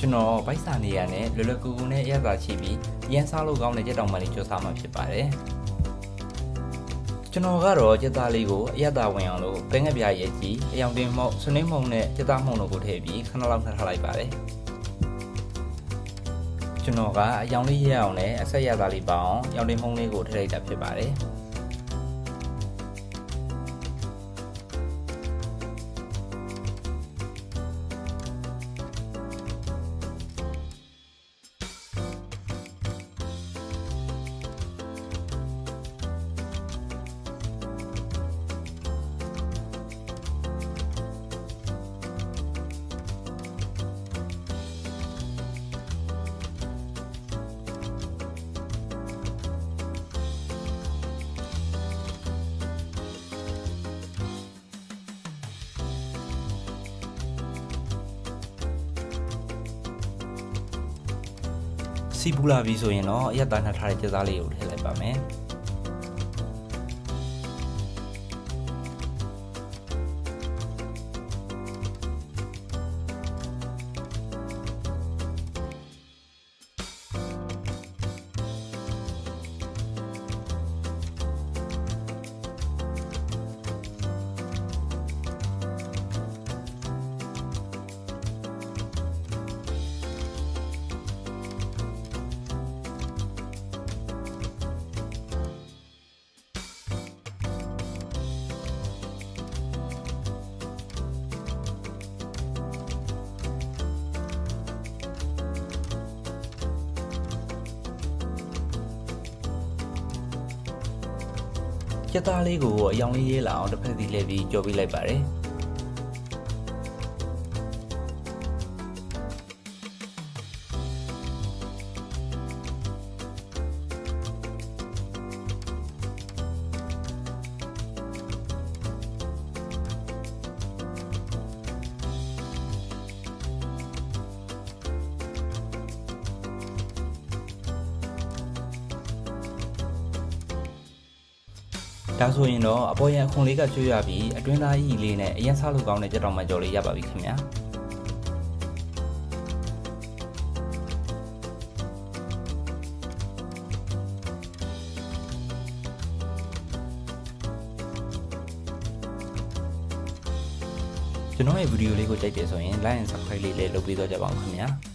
ကျွန်တော်ဗိုက်စာနေရနဲ့လွယ်လွယ်ကူကူနဲ့အရသာရှိပြီးရန်စားလို့ကောင်းတဲ့ကြက်တောင်ပန်လေးစူးစမ်းမှာဖြစ်ပါတယ်ကျွန်တော်ကတော့ကြက်သားလေးကိုအရသာဝင်အောင်လို့ပဲငှက်ပြားရဲ့ကြီးအယောင်တင်မှုန့်ဆွနေမှုန့်နဲ့ကြက်သားမှုန့်တို့ကိုထည့်ပြီးခဏလောက်နှက်ထားလိုက်ပါတယ်ကျွန်တော်ကအယောင်လေးရအောင်နဲ့အဆက်ရသားလေးပေါအောင်အယောင်တင်မှုန့်လေးကိုထည့်လိုက်တာဖြစ်ပါတယ်စီပူလာပြီဆိုရင်တော့အရက်သားနှက်ထားတဲ့ကြက်သားလေးကိုထည့်လိုက်ပါမယ်ကြက်သားလေးကိုအယောင်လေးရေးလာအောင်တစ်ဖက်စီလဲပြီးကြော်ပေးလိုက်ပါတယ်ဒါဆိုရင်တော့အပေါ်ရန်ခွန်လေးကကျွေးရပြီးအတွင်းသားကြီးလေးနဲ့အရင်စားလို့ကောင်းတဲ့ကြက်တောင်ပန်ကြော်လေးရပါပြီခင်ဗျာကျွန်တော်ရဲ့ဗီဒီယိုလေးကိုကြိုက်တယ်ဆိုရင် like and subscribe လေးလည်းလုပ်ပေးတော့ကြပါဦးခင်ဗျာ